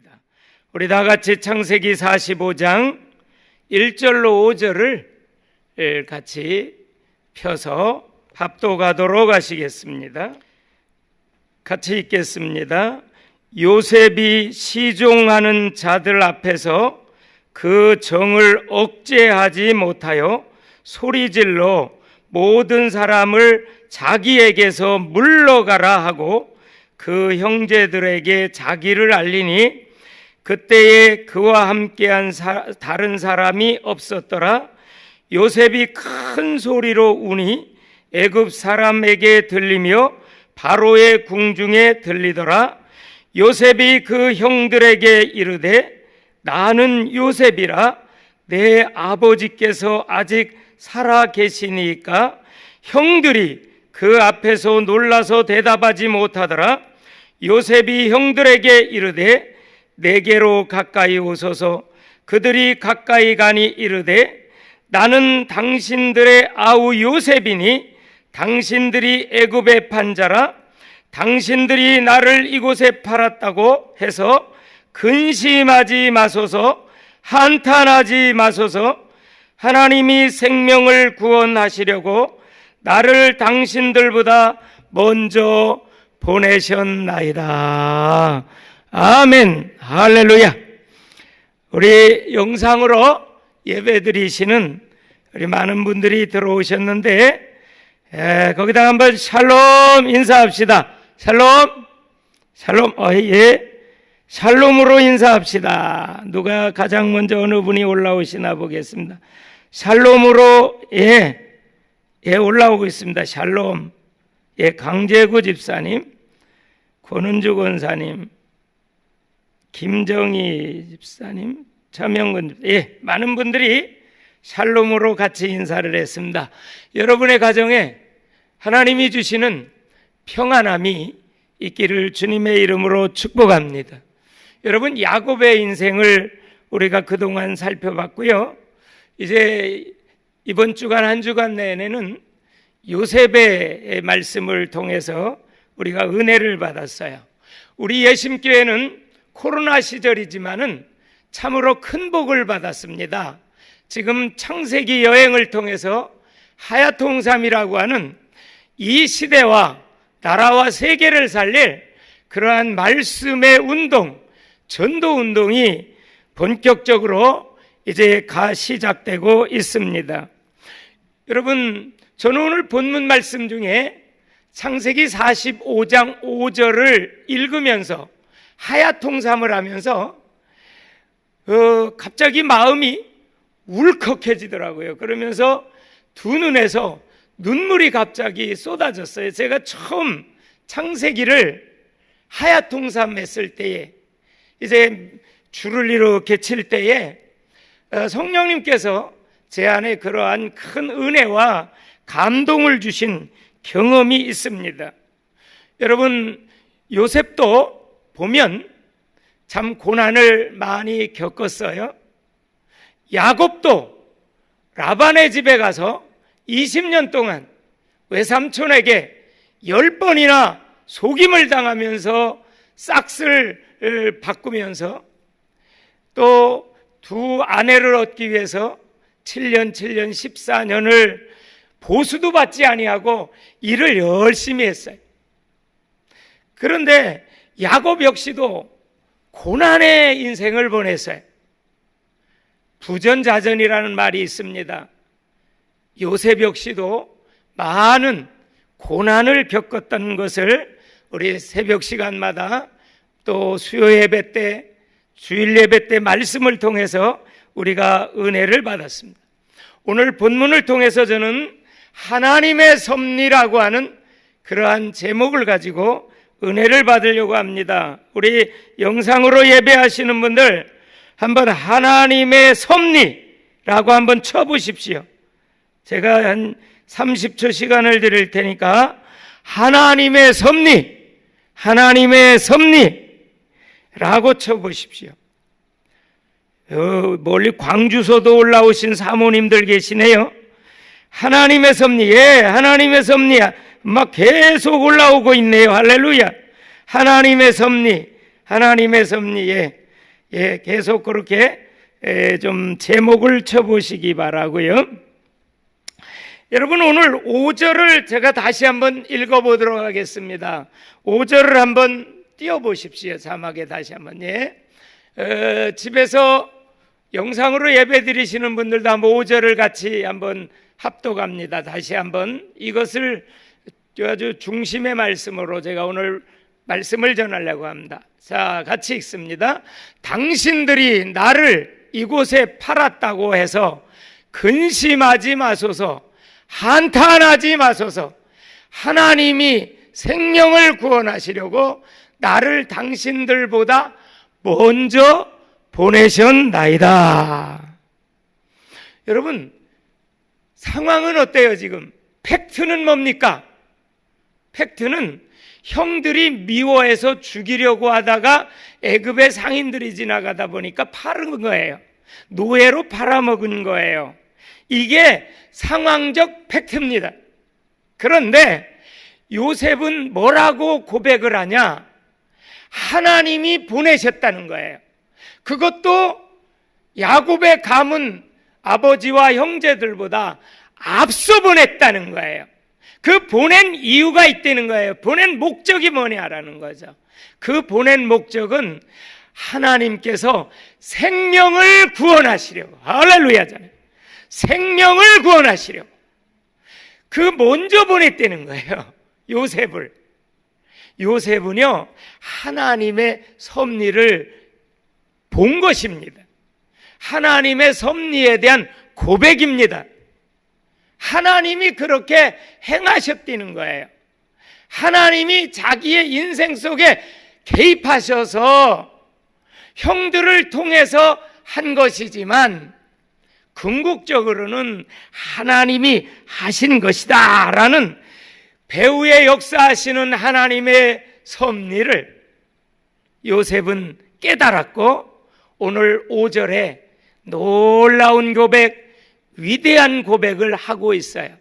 하겠습니다. 우리 다 같이 창세기 45장 1절로 5절을 같이 펴서 합독하도록 하시겠습니다. 같이 읽겠습니다. 요셉이 시종하는 자들 앞에서 그 정을 억제하지 못하여 소리질러 모든 사람을 자기에게서 물러가라 하고 그 형제들에게 자기를 알리니 그때에 그와 함께한 다른 사람이 없었더라. 요셉이 큰 소리로 우니 애굽 사람에게 들리며 바로의 궁중에 들리더라. 요셉이 그 형들에게 이르되 나는 요셉이라. 내 아버지께서 아직 살아 계시니까. 형들이 그 앞에서 놀라서 대답하지 못하더라. 요셉이 형들에게 이르되 내게로 가까이 오소서. 그들이 가까이 가니 이르되 나는 당신들의 아우 요셉이니 당신들이 애굽에 판 자라. 당신들이 나를 이곳에 팔았다고 해서 근심하지 마소서. 한탄하지 마소서. 하나님이 생명을 구원하시려고 나를 당신들보다 먼저 보내셨나이다. 아멘. 할렐루야. 우리 영상으로 예배드리시는 우리 많은 분들이 들어오셨는데 거기다 한번 샬롬 인사합시다. 샬롬. 샬롬. 예. 샬롬으로 인사합시다. 누가 가장 먼저 어느 분이 올라오시나 보겠습니다. 샬롬으로 올라오고 있습니다. 샬롬. 강재구 집사님, 권은주 권사님, 김정희 집사님, 차명근 많은 분들이 샬롬으로 같이 인사를 했습니다. 여러분의 가정에 하나님이 주시는 평안함이 있기를 주님의 이름으로 축복합니다. 여러분, 야곱의 인생을 우리가 그동안 살펴봤고요. 이제 이번 주간 한 주간 내내는 요셉의 말씀을 통해서 우리가 은혜를 받았어요. 우리 예심교회는 코로나 시절이지만은 참으로 큰 복을 받았습니다. 지금 창세기 여행을 통해서 하야통삼이라고 하는 이 시대와 나라와 세계를 살릴 그러한 말씀의 운동, 전도 운동이 본격적으로 이제 시작되고 있습니다. 여러분, 저는 오늘 본문 말씀 중에 창세기 45장 5절을 읽으면서 하야통삼을 하면서 갑자기 마음이 울컥해지더라고요. 그러면서 두 눈에서 눈물이 갑자기 쏟아졌어요. 제가 처음 창세기를 하야통삼 했을 때에 이제 줄을 이렇게 칠 때에 성령님께서 제 안에 그러한 큰 은혜와 감동을 주신 경험이 있습니다. 여러분, 요셉도 보면 참 고난을 많이 겪었어요. 야곱도 라반의 집에 가서 20년 동안 외삼촌에게 10번이나 속임을 당하면서 싹스를 바꾸면서 또 두 아내를 얻기 위해서 7년 14년을 보수도 받지 아니하고 일을 열심히 했어요. 그런데 야곱 역시도 고난의 인생을 보냈어요. 부전자전이라는 말이 있습니다. 요셉 역시도 많은 고난을 겪었던 것을 우리 새벽 시간마다 또 수요 예배 때, 주일 예배 때 말씀을 통해서 우리가 은혜를 받았습니다. 오늘 본문을 통해서 저는 하나님의 섭리라고 하는 그러한 제목을 가지고 은혜를 받으려고 합니다. 우리 영상으로 예배하시는 분들 한번 하나님의 섭리라고 한번 쳐보십시오. 제가 한 30초 시간을 드릴 테니까 하나님의 섭리, 하나님의 섭리라고 쳐보십시오. 멀리 광주소도 올라오신 사모님들 계시네요. 하나님의 섭리, 하나님의 섭리야. 막 계속 올라오고 있네요. 할렐루야. 하나님의 섭리, 하나님의 섭리. 계속 그렇게 좀 제목을 쳐보시기 바라고요. 여러분, 오늘 5절을 제가 다시 한번 읽어보도록 하겠습니다. 5절을 한번 띄워보십시오. 자막에 다시 한번. 집에서 영상으로 예배 드리시는 분들도 한번 5절을 같이 한번 합독합니다. 다시 한번 이것을 아주 중심의 말씀으로 제가 오늘 말씀을 전하려고 합니다. 자, 같이 읽습니다. 당신들이 나를 이곳에 팔았다고 해서 근심하지 마소서, 한탄하지 마소서. 하나님이 생명을 구원하시려고 나를 당신들보다 먼저 보내셨나이다. 여러분, 상황은 어때요 지금? 팩트는 뭡니까? 팩트는 형들이 미워해서 죽이려고 하다가 애굽의 상인들이 지나가다 보니까 팔은 거예요. 노예로 팔아먹은 거예요. 이게 상황적 팩트입니다. 그런데 요셉은 뭐라고 고백을 하냐? 하나님이 보내셨다는 거예요. 그것도 야곱의 가문 아버지와 형제들보다 앞서 보냈다는 거예요. 그 보낸 이유가 있다는 거예요. 보낸 목적이 뭐냐라는 거죠. 그 보낸 목적은 하나님께서 생명을 구원하시려고, 할렐루야잖아요. 생명을 구원하시려고 그 먼저 보냈다는 거예요. 요셉을. 요셉은요, 하나님의 섭리를 본 것입니다. 하나님의 섭리에 대한 고백입니다. 하나님이 그렇게 행하셨다는 거예요. 하나님이 자기의 인생 속에 개입하셔서 형들을 통해서 한 것이지만 궁극적으로는 하나님이 하신 것이다 라는 배후에 역사하시는 하나님의 섭리를 요셉은 깨달았고, 오늘 5절에 놀라운 고백, 위대한 고백을 하고 있어요.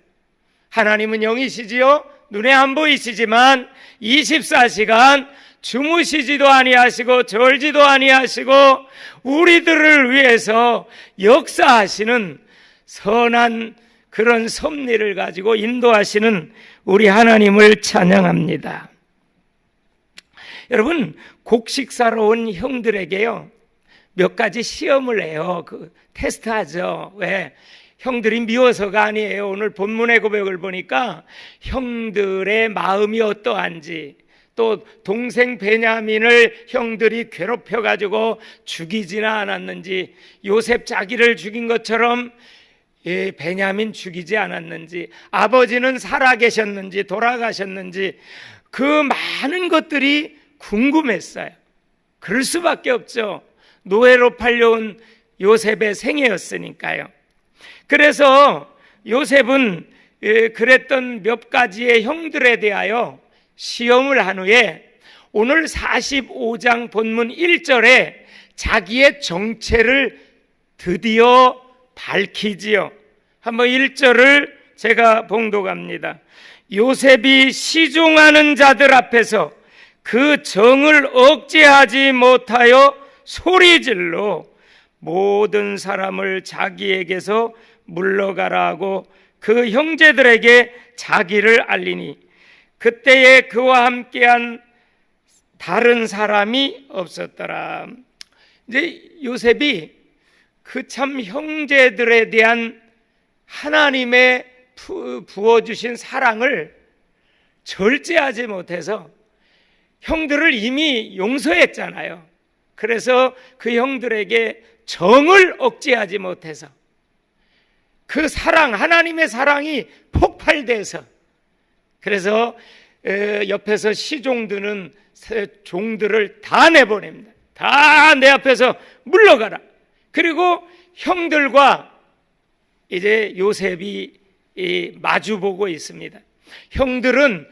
하나님은 영이시지요, 눈에 안 보이시지만 24시간 주무시지도 아니하시고 졸지도 아니하시고 우리들을 위해서 역사하시는 선한 그런 섭리를 가지고 인도하시는 우리 하나님을 찬양합니다. 여러분, 곡식사로 온 형들에게요, 몇 가지 시험을 해요. 테스트하죠. 왜? 형들이 미워서가 아니에요. 오늘 본문의 고백을 보니까 형들의 마음이 어떠한지, 또 동생 베냐민을 형들이 괴롭혀가지고 죽이지나 않았는지, 요셉 자기를 죽인 것처럼 베냐민 죽이지 않았는지, 아버지는 살아계셨는지 돌아가셨는지, 그 많은 것들이 궁금했어요. 그럴 수밖에 없죠. 노예로 팔려온 요셉의 생애였으니까요. 그래서 요셉은 그랬던 몇 가지의 형들에 대하여 시험을 한 후에 오늘 45장 본문 1절에 자기의 정체를 드디어 밝히지요. 한번 1절을 제가 봉독합니다. 요셉이 시종하는 자들 앞에서 그 정을 억제하지 못하여 소리질러 모든 사람을 자기에게서 물러가라 하고 그 형제들에게 자기를 알리니 그때에 그와 함께한 다른 사람이 없었더라. 이제 요셉이 그 참 형제들에 대한 하나님의 부어주신 사랑을 절제하지 못해서 형들을 이미 용서했잖아요. 그래서 그 형들에게 정을 억제하지 못해서 그 사랑, 하나님의 사랑이 폭발돼서, 그래서 옆에서 시종드는 종들을 다 내보냅니다. 다 내 앞에서 물러가라. 그리고 형들과 이제 요셉이 마주보고 있습니다. 형들은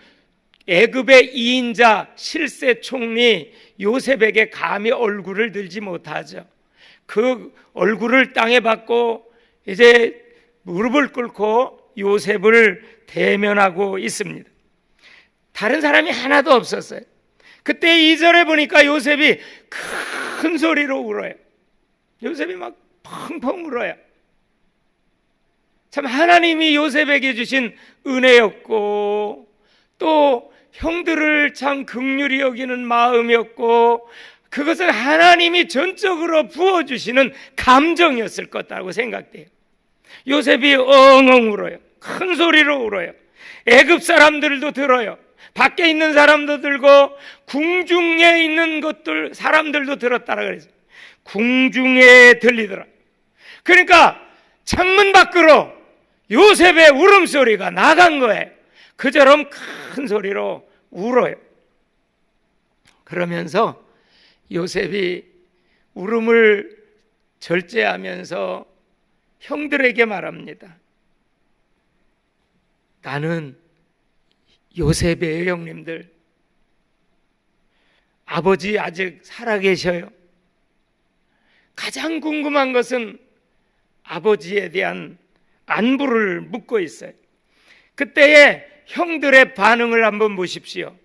애굽의 2인자 실세 총리 요셉에게 감히 얼굴을 들지 못하죠. 그 얼굴을 땅에 받고 이제 무릎을 꿇고 요셉을 대면하고 있습니다. 다른 사람이 하나도 없었어요. 그때 2절에 보니까 요셉이 큰 소리로 울어요. 요셉이 막 펑펑 울어요. 참 하나님이 요셉에게 주신 은혜였고, 또 형들을 참 긍휼히 여기는 마음이었고, 그것은 하나님이 전적으로 부어주시는 감정이었을 것이라고 생각돼요. 요셉이 엉엉 울어요. 큰 소리로 울어요. 애굽 사람들도 들어요. 밖에 있는 사람도 들고 궁중에 있는 것들 사람들도 들었다라 그랬어요. 궁중에 들리더라. 그러니까 창문 밖으로 요셉의 울음소리가 나간 거예요. 그처럼 큰 소리로 울어요. 그러면서 요셉이 울음을 절제하면서 형들에게 말합니다. 나는 요셉이에요, 형님들. 아버지 아직 살아계셔요. 가장 궁금한 것은 아버지에 대한 안부를 묻고 있어요. 그때의 형들의 반응을 한번 보십시오.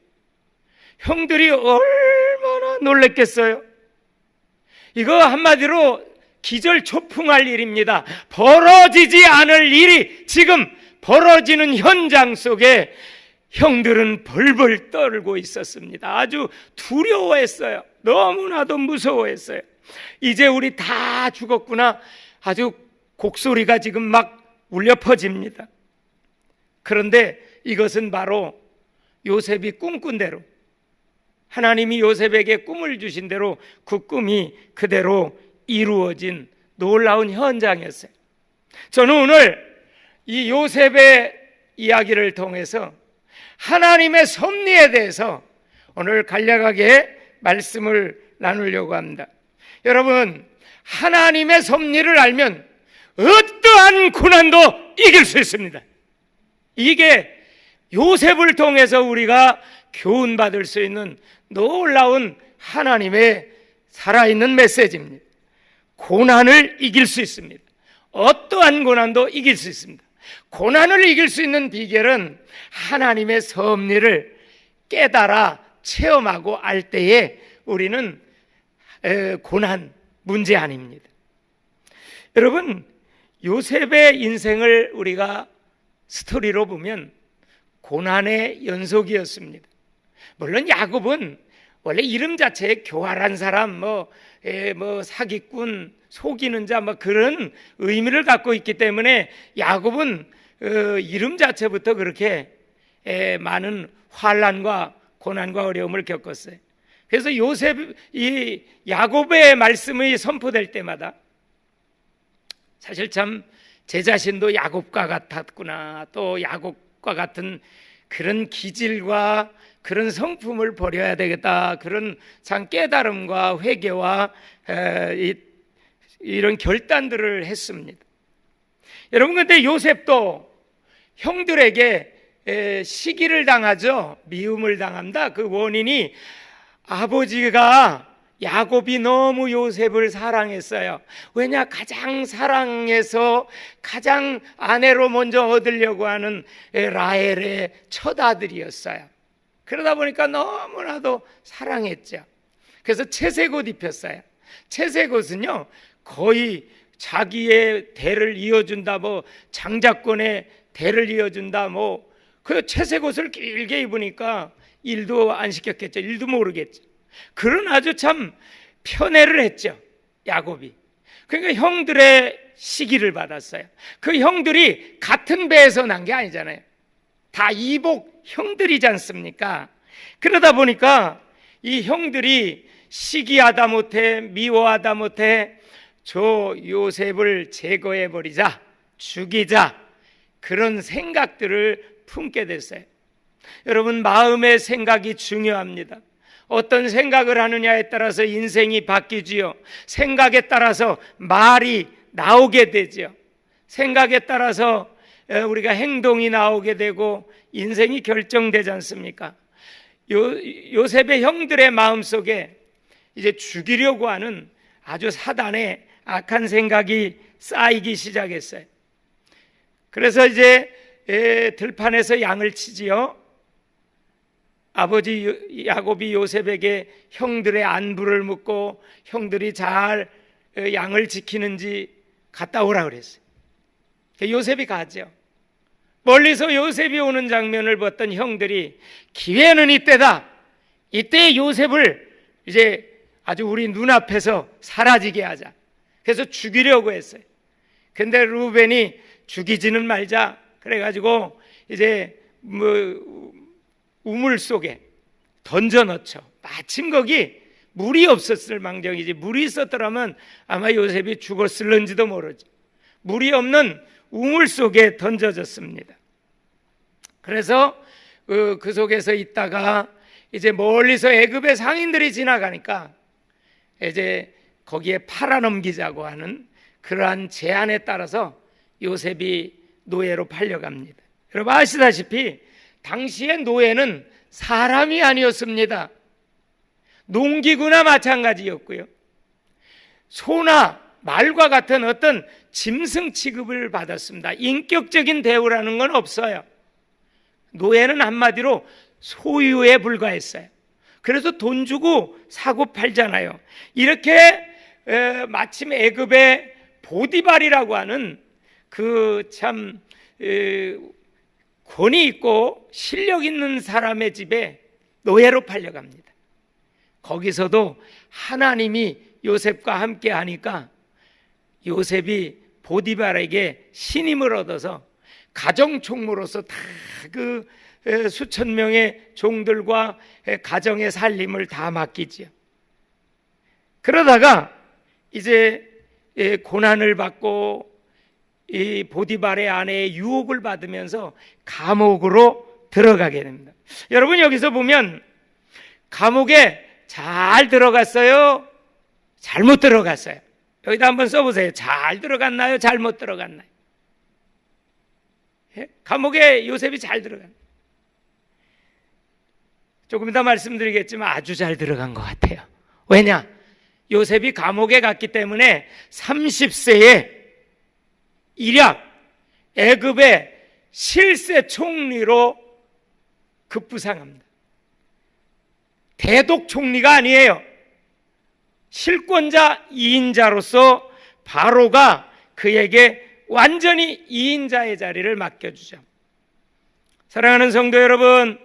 형들이 얼마나 놀랬겠어요. 이거 한마디로 기절초풍할 일입니다. 벌어지지 않을 일이 지금 벌어지는 현장 속에 형들은 벌벌 떨고 있었습니다. 아주 두려워했어요. 너무나도 무서워했어요. 이제 우리 다 죽었구나. 아주 곡소리가 지금 막 울려 퍼집니다. 그런데 이것은 바로 요셉이 꿈꾼 대로, 하나님이 요셉에게 꿈을 주신 대로 그 꿈이 그대로 이루어진 놀라운 현장이었어요. 저는 오늘 이 요셉의 이야기를 통해서 하나님의 섭리에 대해서 오늘 간략하게 말씀을 나누려고 합니다. 여러분, 하나님의 섭리를 알면 어떠한 고난도 이길 수 있습니다. 이게 요셉을 통해서 우리가 교훈받을 수 있는 놀라운 하나님의 살아있는 메시지입니다. 고난을 이길 수 있습니다. 어떠한 고난도 이길 수 있습니다. 고난을 이길 수 있는 비결은 하나님의 섭리를 깨달아 체험하고 알 때에 우리는 고난 문제 아닙니다. 여러분, 요셉의 인생을 우리가 스토리로 보면 고난의 연속이었습니다. 물론 야곱은 원래 이름 자체에 교활한 사람, 사기꾼, 속이는 자, 그런 의미를 갖고 있기 때문에 야곱은 이름 자체부터 그렇게 많은 환난과 고난과 어려움을 겪었어요. 그래서 이 야곱의 말씀이 선포될 때마다 사실 참 제 자신도 야곱과 같았구나, 또 야곱과 같은 그런 기질과 그런 성품을 버려야 되겠다, 그런 참 깨달음과 회개와 이런 결단들을 했습니다. 여러분, 근데 요셉도 형들에게 시기를 당하죠. 미움을 당합니다. 그 원인이 아버지가 야곱이 너무 요셉을 사랑했어요. 왜냐? 가장 사랑해서 가장 아내로 먼저 얻으려고 하는 라헬의 첫 아들이었어요. 그러다 보니까 너무나도 사랑했죠. 그래서 채색옷 입혔어요. 채색옷은요, 거의 자기의 대를 이어준다, 장자권의 대를 이어준다, 그 채색옷을 길게 입으니까 일도 안 시켰겠죠. 일도 모르겠죠. 그런 아주 참 편애를 했죠, 야곱이. 그러니까 형들의 시기를 받았어요. 그 형들이 같은 배에서 난 게 아니잖아요. 다 이복 형들이지 않습니까? 그러다 보니까 이 형들이 시기하다 못해, 미워하다 못해 저 요셉을 제거해버리자, 죽이자, 그런 생각들을 품게 됐어요. 여러분, 마음의 생각이 중요합니다. 어떤 생각을 하느냐에 따라서 인생이 바뀌지요. 생각에 따라서 말이 나오게 되죠. 생각에 따라서 우리가 행동이 나오게 되고 인생이 결정되지 않습니까? 요셉의 형들의 마음속에 이제 죽이려고 하는 아주 사단의 악한 생각이 쌓이기 시작했어요. 그래서 이제 들판에서 양을 치지요. 아버지 야곱이 요셉에게 형들의 안부를 묻고 형들이 잘 양을 지키는지 갔다 오라 그랬어요. 요셉이 가죠. 멀리서 요셉이 오는 장면을 봤던 형들이 기회는 이때다. 이때 요셉을 이제 아주 우리 눈앞에서 사라지게 하자. 그래서 죽이려고 했어요. 근데 루벤이 죽이지는 말자. 그래가지고 이제 우물 속에 던져 넣죠. 마침 거기 물이 없었을 망정이지, 물이 있었더라면 아마 요셉이 죽었을는지도 모르죠. 물이 없는 우물 속에 던져졌습니다. 그래서 그 속에서 있다가 이제 멀리서 애굽의 상인들이 지나가니까 이제 거기에 팔아넘기자고 하는 그러한 제안에 따라서 요셉이 노예로 팔려갑니다. 여러분 아시다시피 당시의 노예는 사람이 아니었습니다. 농기구나 마찬가지였고요, 소나 말과 같은 어떤 짐승 취급을 받았습니다. 인격적인 대우라는 건 없어요. 노예는 한마디로 소유에 불과했어요. 그래서 돈 주고 사고 팔잖아요. 이렇게 마침 애굽의 보디발이라고 하는 그 참 권위 있고 실력 있는 사람의 집에 노예로 팔려갑니다. 거기서도 하나님이 요셉과 함께 하니까 요셉이 보디발에게 신임을 얻어서 가정총무로서 다 그 수천 명의 종들과 가정의 살림을 다 맡기지요. 그러다가 이제 고난을 받고 이 보디발의 아내의 유혹을 받으면서 감옥으로 들어가게 됩니다. 여러분 여기서 보면 감옥에 잘 들어갔어요? 잘못 들어갔어요? 여기다 한번 써보세요. 잘 들어갔나요? 잘못 들어갔나요? 예? 감옥에 요셉이 잘 들어간, 조금 이따 말씀드리겠지만 아주 잘 들어간 것 같아요. 왜냐? 요셉이 감옥에 갔기 때문에 30세에 일약 애굽의 실세 총리로 급부상합니다. 대독 총리가 아니에요. 실권자 2인자로서 바로가 그에게 완전히 2인자의 자리를 맡겨주죠. 사랑하는 성도 여러분,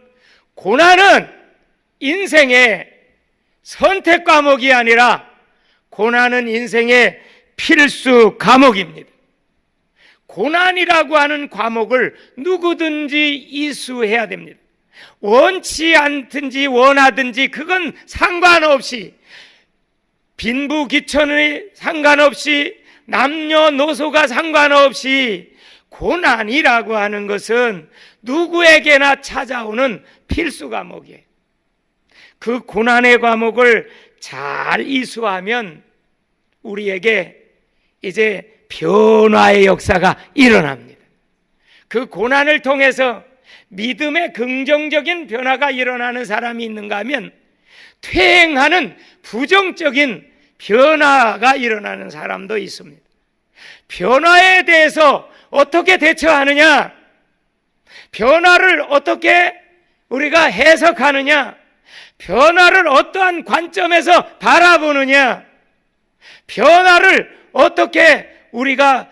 고난은 인생의 선택 과목이 아니라 고난은 인생의 필수 과목입니다. 고난이라고 하는 과목을 누구든지 이수해야 됩니다. 원치 않든지 원하든지 그건 상관없이, 빈부귀천에 상관없이, 남녀노소가 상관없이 고난이라고 하는 것은 누구에게나 찾아오는 필수 과목이에요. 그 고난의 과목을 잘 이수하면 우리에게 이제 변화의 역사가 일어납니다. 그 고난을 통해서 믿음의 긍정적인 변화가 일어나는 사람이 있는가 하면 퇴행하는 부정적인 변화가 일어나는 사람도 있습니다. 변화에 대해서 어떻게 대처하느냐, 변화를 어떻게 우리가 해석하느냐, 변화를 어떠한 관점에서 바라보느냐, 변화를 어떻게 우리가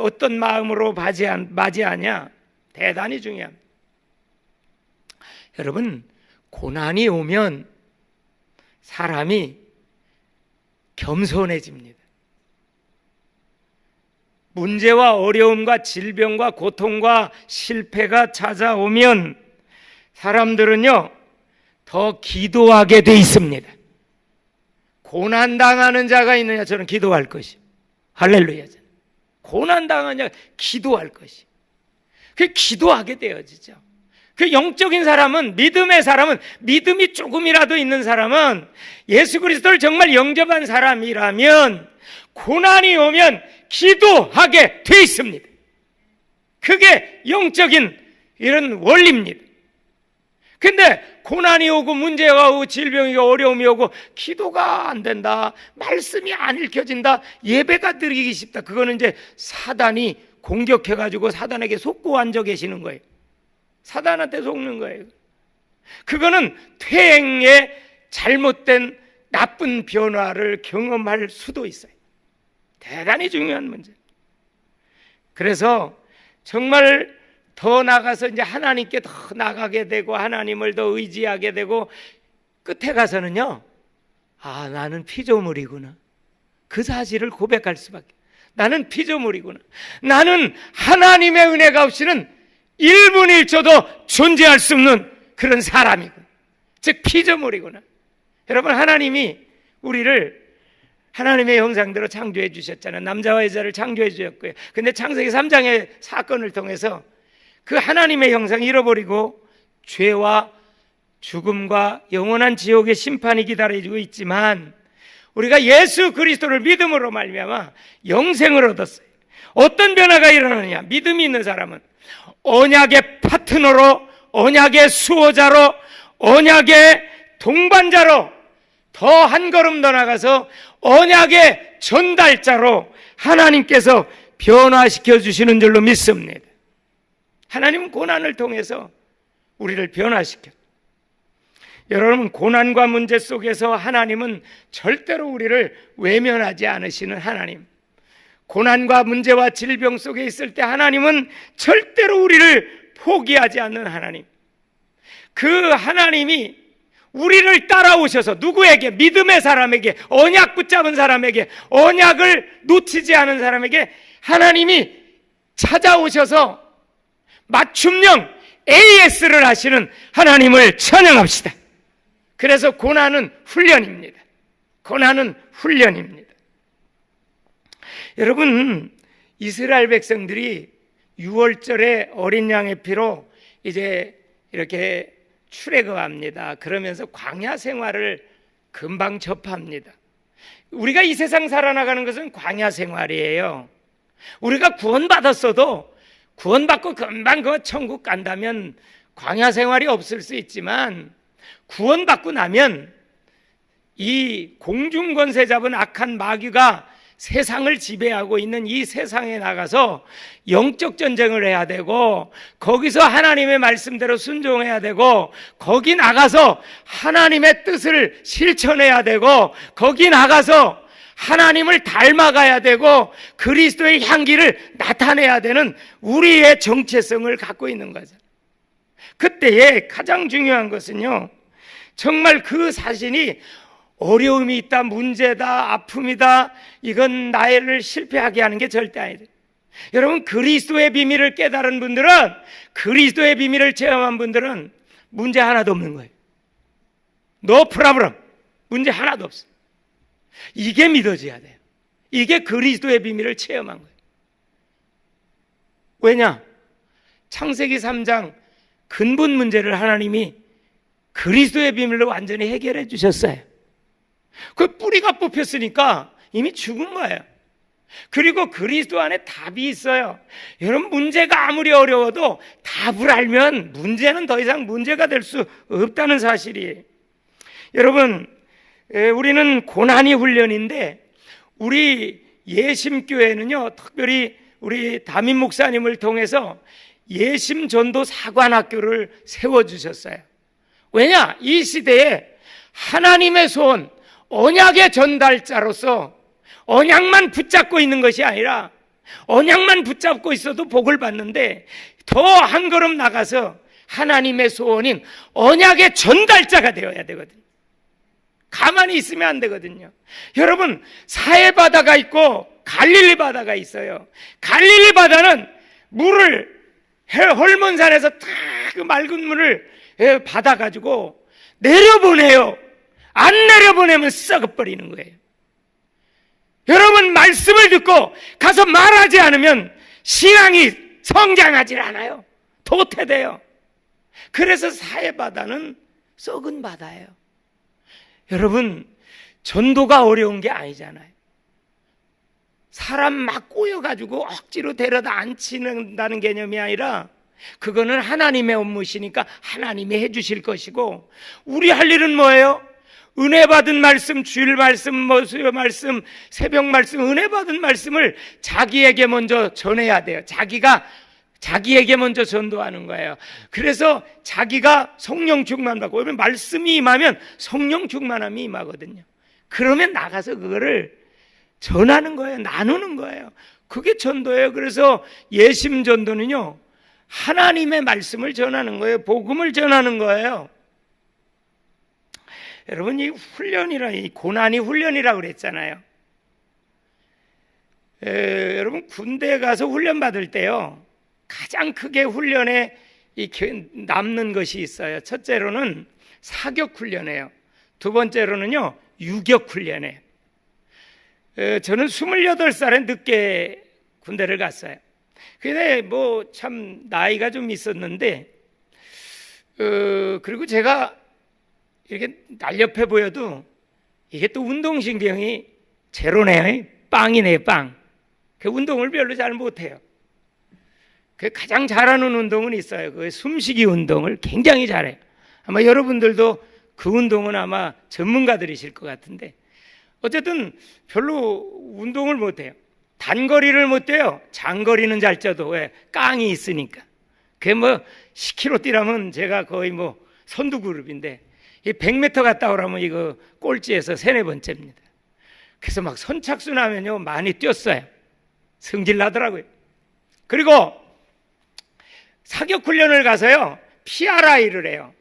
어떤 마음으로 맞이하냐, 대단히 중요합니다. 여러분, 고난이 오면 사람이 겸손해집니다. 문제와 어려움과 질병과 고통과 실패가 찾아오면 사람들은요 더 기도하게 돼 있습니다. 고난당하는 자가 있느냐? 저는 기도할 것이. 할렐루야. 고난당하는 자가 기도할 것이. 그 기도하게 되어지죠. 그 영적인 사람은, 믿음의 사람은, 믿음이 조금이라도 있는 사람은, 예수 그리스도를 정말 영접한 사람이라면 고난이 오면 기도하게 돼 있습니다. 그게 영적인 이런 원리입니다. 근데 고난이 오고 문제가 오고 질병이 오고 어려움이 오고 기도가 안 된다, 말씀이 안 읽혀진다, 예배가 드리기 쉽다, 그거는 이제 사단이 공격해가지고 사단에게 속고 앉아 계시는 거예요. 사단한테 속는 거예요. 그거는 퇴행의 잘못된 나쁜 변화를 경험할 수도 있어요. 대단히 중요한 문제. 그래서 정말 더 나가서 이제 하나님께 더 나가게 되고 하나님을 더 의지하게 되고 끝에 가서는요, 아, 나는 피조물이구나. 그 사실을 고백할 수밖에. 나는 피조물이구나. 나는 하나님의 은혜가 없이는 1분 1초도 존재할 수 없는 그런 사람이구나. 즉 피조물이구나. 여러분, 하나님이 우리를 하나님의 형상대로 창조해 주셨잖아요. 남자와 여자를 창조해 주셨고요. 근데 창세기 3장의 사건을 통해서 그 하나님의 형상 잃어버리고 죄와 죽음과 영원한 지옥의 심판이 기다리고 있지만 우리가 예수 그리스도를 믿음으로 말미암아 영생을 얻었어요. 어떤 변화가 일어나느냐? 믿음이 있는 사람은 언약의 파트너로, 언약의 수호자로, 언약의 동반자로 더 한 걸음 더 나가서 언약의 전달자로 하나님께서 변화시켜 주시는 줄로 믿습니다. 하나님은 고난을 통해서 우리를 변화시켜. 여러분, 고난과 문제 속에서 하나님은 절대로 우리를 외면하지 않으시는 하나님. 고난과 문제와 질병 속에 있을 때 하나님은 절대로 우리를 포기하지 않는 하나님. 그 하나님이 우리를 따라오셔서 누구에게? 믿음의 사람에게, 언약 붙잡은 사람에게, 언약을 놓치지 않은 사람에게 하나님이 찾아오셔서 맞춤형 AS를 하시는 하나님을 찬양합시다. 그래서 고난은 훈련입니다. 고난은 훈련입니다. 여러분, 이스라엘 백성들이 6월절에 어린 양의 피로 이제 이렇게 출애굽합니다. 그러면서 광야 생활을 금방 접합니다. 우리가 이 세상 살아나가는 것은 광야 생활이에요. 우리가 구원받았어도 구원받고 금방 그 천국 간다면 광야 생활이 없을 수 있지만 구원받고 나면 이 공중권세 잡은 악한 마귀가 세상을 지배하고 있는 이 세상에 나가서 영적 전쟁을 해야 되고 거기서 하나님의 말씀대로 순종해야 되고 거기 나가서 하나님의 뜻을 실천해야 되고 거기 나가서 하나님을 닮아가야 되고 그리스도의 향기를 나타내야 되는 우리의 정체성을 갖고 있는 거죠. 그때에 가장 중요한 것은요, 정말 그 자신이 어려움이 있다, 문제다, 아픔이다, 이건 나를 실패하게 하는 게 절대 아니에요. 여러분, 그리스도의 비밀을 깨달은 분들은, 그리스도의 비밀을 체험한 분들은 문제 하나도 없는 거예요. No problem. 문제 하나도 없어요. 이게 믿어져야 돼요. 이게 그리스도의 비밀을 체험한 거예요. 왜냐? 창세기 3장 근본 문제를 하나님이 그리스도의 비밀로 완전히 해결해 주셨어요. 그 뿌리가 뽑혔으니까 이미 죽은 거예요. 그리고 그리스도 안에 답이 있어요. 여러분, 문제가 아무리 어려워도 답을 알면 문제는 더 이상 문제가 될 수 없다는 사실이에요. 여러분, 우리는 고난이 훈련인데 우리 예심교회는요, 특별히 우리 담임 목사님을 통해서 예심전도 사관학교를 세워주셨어요. 왜냐? 이 시대에 하나님의 소원, 언약의 전달자로서 언약만 붙잡고 있는 것이 아니라 언약만 붙잡고 있어도 복을 받는데 더 한 걸음 나가서 하나님의 소원인 언약의 전달자가 되어야 되거든요. 가만히 있으면 안 되거든요. 여러분, 사해 바다가 있고 갈릴리 바다가 있어요. 갈릴리 바다는 물을 헐몬산에서 다 그 맑은 물을 받아가지고 내려보내요. 안 내려보내면 썩어버리는 거예요. 여러분, 말씀을 듣고 가서 말하지 않으면 신앙이 성장하지 않아요. 도태돼요. 그래서 사해바다는 썩은 바다예요. 여러분, 전도가 어려운 게 아니잖아요. 사람 막 꼬여가지고 억지로 데려다 앉히는다는 개념이 아니라 그거는 하나님의 업무시니까 하나님이 해주실 것이고, 우리 할 일은 뭐예요? 은혜 받은 말씀, 주일 말씀, 수요 말씀, 새벽 말씀, 은혜 받은 말씀을 자기에게 먼저 전해야 돼요. 자기가 자기에게 먼저 전도하는 거예요. 그래서 자기가 성령 충만 받고, 왜냐면 말씀이 임하면 성령 충만함이 임하거든요. 그러면 나가서 그거를 전하는 거예요. 나누는 거예요. 그게 전도예요. 그래서 예심 전도는요, 하나님의 말씀을 전하는 거예요. 복음을 전하는 거예요. 여러분, 이 훈련이라, 이 고난이 훈련이라고 그랬잖아요. 여러분, 군대에 가서 훈련 받을 때요, 가장 크게 훈련에 남는 것이 있어요. 첫째로는 사격 훈련이에요. 두 번째로는요, 유격 훈련이에요. 저는 28살에 늦게 군대를 갔어요. 근데 뭐 참 나이가 좀 있었는데, 그리고 제가 이렇게 날렵해 보여도 이게 또 운동신경이 제로네요. 빵이네요, 빵. 그 운동을 별로 잘 못해요. 그 가장 잘하는 운동은 있어요. 그 숨쉬기 운동을 굉장히 잘해요. 아마 여러분들도 그 운동은 아마 전문가들이실 것 같은데, 어쨌든 별로 운동을 못해요. 단거리를 못 뛰어요. 장거리는 잘 뛰어도. 왜? 깡이 있으니까. 그게 뭐 10km 뛰라면 제가 거의 뭐 선두 그룹인데, 이 100m 갔다 오라면 이거 꼴찌에서 3-4번째입니다. 그래서 막 선착순 하면요, 많이 뛰었어요. 성질 나더라고요. 그리고 사격 훈련을 가서요, PRI를 해요.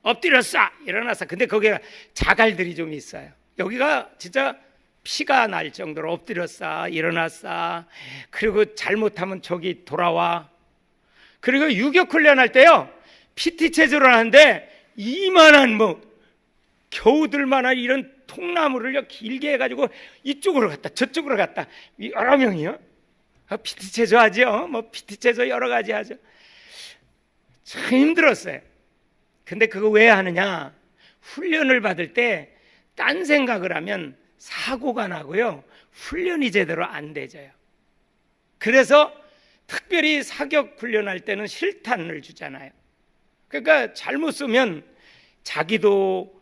엎드려 쏴! 일어나서. 근데 거기가 자갈들이 좀 있어요. 여기가 진짜 피가 날 정도로 엎드려 쏴, 일어나 쏴. 그리고 잘못하면 저기 돌아와. 그리고 유격 훈련할 때요, PT 체조를 하는데 이만한 뭐 겨우들만한 이런 통나무를 길게 해가지고 이쪽으로 갔다 저쪽으로 갔다, 여러 명이요. PT 체조 하죠. 뭐 PT 체조 여러 가지 하죠. 참 힘들었어요. 근데 그거 왜 하느냐? 훈련을 받을 때 딴 생각을 하면 사고가 나고요, 훈련이 제대로 안 되져요. 그래서 특별히 사격 훈련할 때는 실탄을 주잖아요. 그러니까 잘못 쓰면 자기도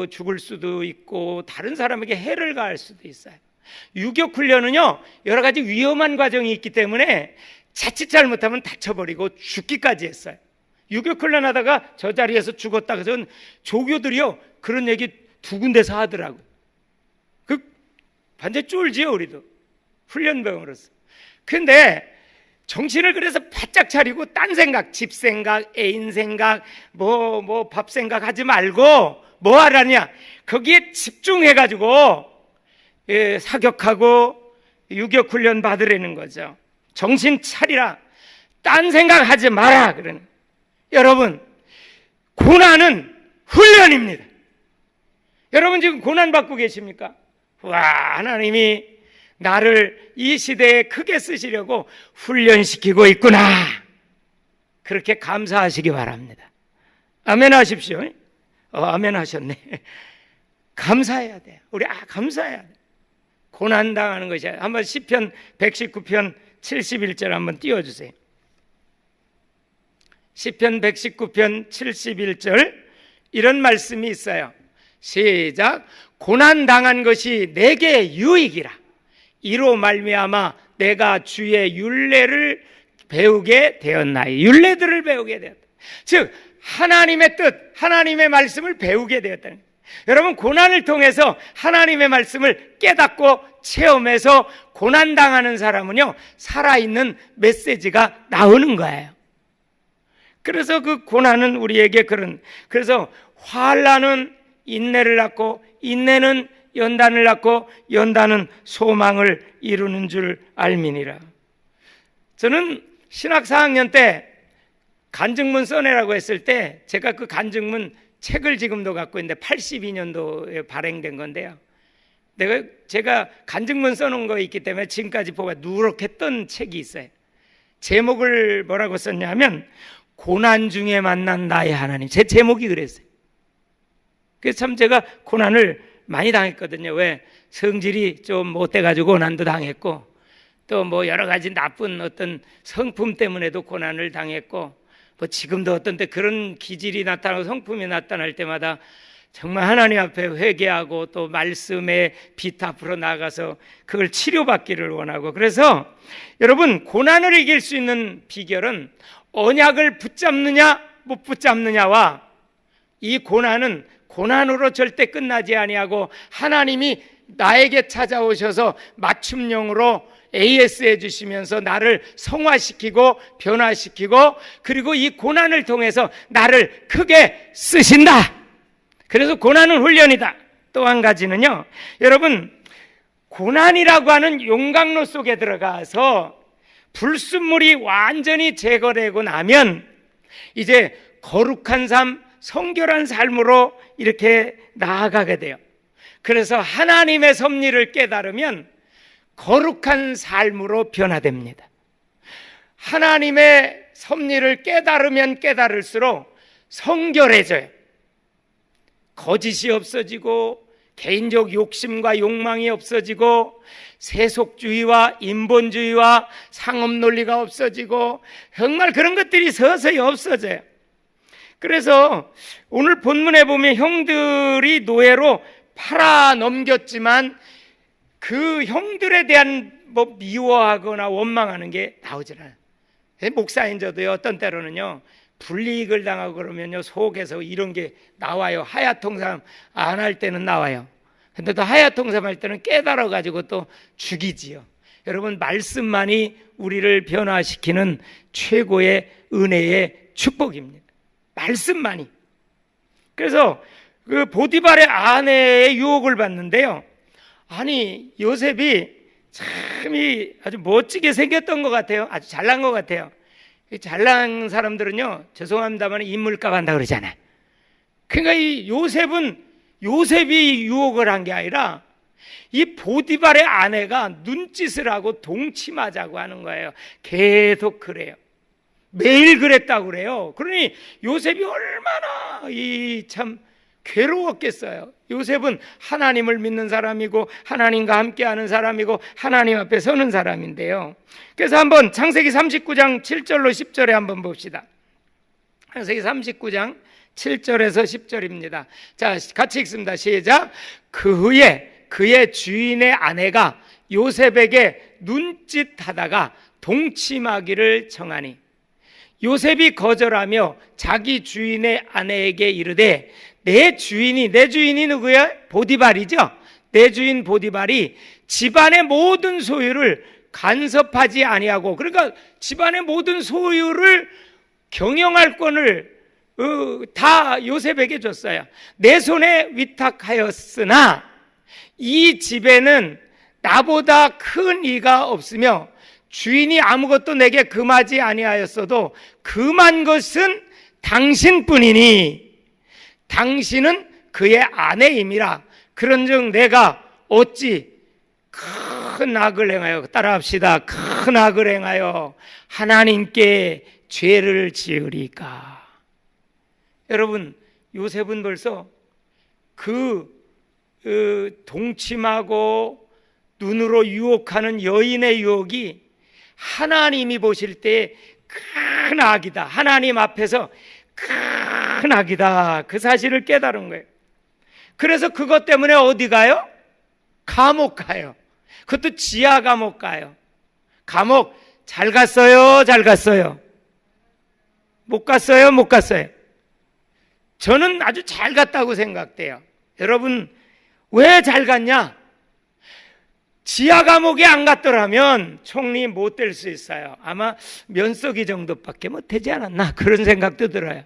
죽을 수도 있고 다른 사람에게 해를 가할 수도 있어요. 유격 훈련은요, 여러 가지 위험한 과정이 있기 때문에 자칫 잘못하면 다쳐버리고 죽기까지 했어요. 유격 훈련하다가 저 자리에서 죽었다. 그래서 조교들이요, 그런 얘기 2군데서 하더라고요. 그 완전 쫄지요, 우리도 훈련병으로서. 근데 정신을 그래서 바짝 차리고 딴 생각, 집 생각, 애인 생각, 뭐 밥 생각 하지 말고 뭐 하라냐, 거기에 집중해가지고 사격하고 유격 훈련 받으라는 거죠. 정신 차리라, 딴 생각 하지 마라. 그러는. 여러분, 고난은 훈련입니다. 여러분 지금 고난 받고 계십니까? 와, 하나님이 나를 이 시대에 크게 쓰시려고 훈련시키고 있구나. 그렇게 감사하시기 바랍니다. 아멘 하십시오. 아멘 하셨네. 감사해야 돼요. 우리 감사해야 돼요. 고난 당하는 것이. 한번 시편 119편 71절 한번 띄워주세요. 시편 119편 71절 이런 말씀이 있어요. 시작. 고난 당한 것이 내게 유익이라. 이로 말미암아 내가 주의 율례를 배우게 되었나이. 율례들을 배우게 되었다. 즉 하나님의 뜻, 하나님의 말씀을 배우게 되었다는 거예요. 여러분, 고난을 통해서 하나님의 말씀을 깨닫고 체험해서 고난 당하는 사람은요, 살아있는 메시지가 나오는 거예요. 그래서 그 고난은 우리에게 그래서 환난은 인내를 낳고, 인내는 연단을 낳고, 연단은 소망을 이루는 줄 알미니라. 저는 신학 4학년 때 간증문 써내라고 했을 때, 제가 그 간증문 책을 지금도 갖고 있는데 82년도에 발행된 건데요, 제가 간증문 써놓은 거 있기 때문에 지금까지 보고 누렇게 뜬 책이 있어요. 제목을 뭐라고 썼냐면 고난 중에 만난 나의 하나님. 제 제목이 그랬어요. 그래서 참 제가 고난을 많이 당했거든요. 왜? 성질이 좀 못돼가지고 고난도 당했고, 또 뭐 여러 가지 나쁜 어떤 성품 때문에도 고난을 당했고, 뭐 지금도 어떤 때 그런 기질이 나타나고 성품이 나타날 때마다 정말 하나님 앞에 회개하고 또 말씀의 빛 앞으로 나가서 그걸 치료받기를 원하고, 그래서 여러분, 고난을 이길 수 있는 비결은 언약을 붙잡느냐 못 붙잡느냐와, 이 고난은 고난으로 절대 끝나지 아니하고 하나님이 나에게 찾아오셔서 맞춤형으로 AS 해주시면서 나를 성화시키고 변화시키고, 그리고 이 고난을 통해서 나를 크게 쓰신다. 그래서 고난은 훈련이다. 또 한 가지는요, 여러분, 고난이라고 하는 용광로 속에 들어가서 불순물이 완전히 제거되고 나면 이제 거룩한 삶, 성결한 삶으로 이렇게 나아가게 돼요. 그래서 하나님의 섭리를 깨달으면 거룩한 삶으로 변화됩니다. 하나님의 섭리를 깨달으면 깨달을수록 성결해져요. 거짓이 없어지고 개인적 욕심과 욕망이 없어지고 세속주의와 인본주의와 상업논리가 없어지고 정말 그런 것들이 서서히 없어져요. 그래서 오늘 본문에 보면 형들이 노예로 팔아 넘겼지만 그 형들에 대한 미워하거나 원망하는 게 나오질 않아요. 목사인 저도요, 어떤 때로는요, 불이익을 당하고 그러면요, 속에서 이런 게 나와요. 하야통삼 안 할 때는 나와요. 근데 또 하야통삼 할 때는 깨달아 가지고 또 죽이지요. 여러분, 말씀만이 우리를 변화시키는 최고의 은혜의 축복입니다. 말씀만이. 그래서 그 보디발의 아내의 유혹을 받는데요, 아니 요셉이 참이 아주 멋지게 생겼던 것 같아요. 아주 잘난 것 같아요. 잘난 사람들은요, 죄송합니다만 인물값 한다 그러잖아요. 그러니까 이 요셉이 유혹을 한 게 아니라 이 보디발의 아내가 눈짓을 하고 동침하자고 하는 거예요. 계속 그래요. 매일 그랬다고 그래요. 그러니 요셉이 얼마나 참 괴로웠겠어요. 요셉은 하나님을 믿는 사람이고 하나님과 함께하는 사람이고 하나님 앞에 서는 사람인데요. 그래서 한번 창세기 39장 7절로 10절에 한번 봅시다. 창세기 39장 7절에서 10절입니다. 자, 같이 읽습니다. 시작. 그 후에 그의 주인의 아내가 요셉에게 눈짓하다가 동침하기를 청하니 요셉이 거절하며 자기 주인의 아내에게 이르되 내 주인이 누구야? 보디발이죠. 내 주인 보디발이 집안의 모든 소유를 간섭하지 아니하고, 그러니까 집안의 모든 소유를 경영할 권을 다 요셉에게 줬어요. 내 손에 위탁하였으나 이 집에는 나보다 큰 이가 없으며 주인이 아무것도 내게 금하지 아니하였어도 금한 것은 당신뿐이니 당신은 그의 아내임이라. 그런즉 내가 어찌 큰 악을 행하여, 따라합시다, 큰 악을 행하여 하나님께 죄를 지으리까. 여러분, 요셉은 벌써 동침하고 눈으로 유혹하는 여인의 유혹이 하나님이 보실 때 큰 악이다, 하나님 앞에서 큰 악이다, 그 사실을 깨달은 거예요. 그래서 그것 때문에 어디 가요? 감옥 가요. 그것도 지하 감옥 가요. 감옥 잘 갔어요? 잘 갔어요? 못 갔어요? 못 갔어요? 저는 아주 잘 갔다고 생각돼요. 여러분, 왜 잘 갔냐? 지하 감옥에 안 갔더라면 총리 못 될 수 있어요. 아마 면석이 정도밖에 못 되지 않았나, 그런 생각도 들어요.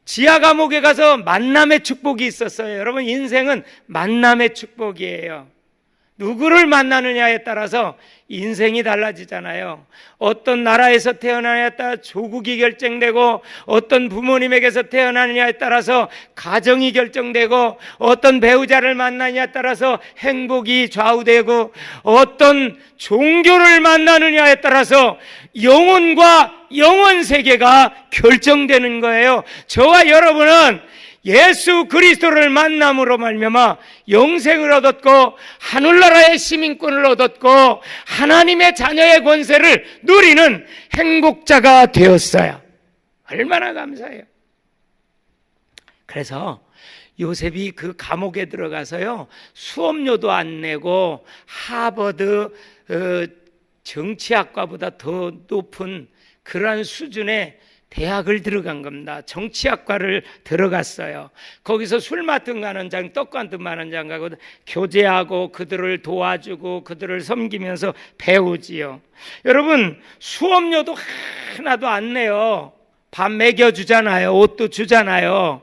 지하 감옥에 가서 만남의 축복이 있었어요. 여러분, 인생은 만남의 축복이에요. 누구를 만나느냐에 따라서 인생이 달라지잖아요. 어떤 나라에서 태어나느냐에 따라 조국이 결정되고, 어떤 부모님에게서 태어나느냐에 따라서 가정이 결정되고, 어떤 배우자를 만나느냐에 따라서 행복이 좌우되고, 어떤 종교를 만나느냐에 따라서 영혼과 영혼 세계가 결정되는 거예요. 저와 여러분은 예수 그리스도를 만남으로 말미암아 영생을 얻었고 하늘나라의 시민권을 얻었고 하나님의 자녀의 권세를 누리는 행복자가 되었어요. 얼마나 감사해요. 그래서 요셉이 그 감옥에 들어가서요, 수업료도 안 내고 하버드 정치학과보다 더 높은 그러한 수준의 대학을 들어간 겁니다. 정치학과를 들어갔어요. 거기서 술 맡은 가는 장, 떡 맡은 장 가고 교제하고 그들을 도와주고 그들을 섬기면서 배우지요. 여러분, 수업료도 하나도 안 내요. 밥 먹여주잖아요. 옷도 주잖아요.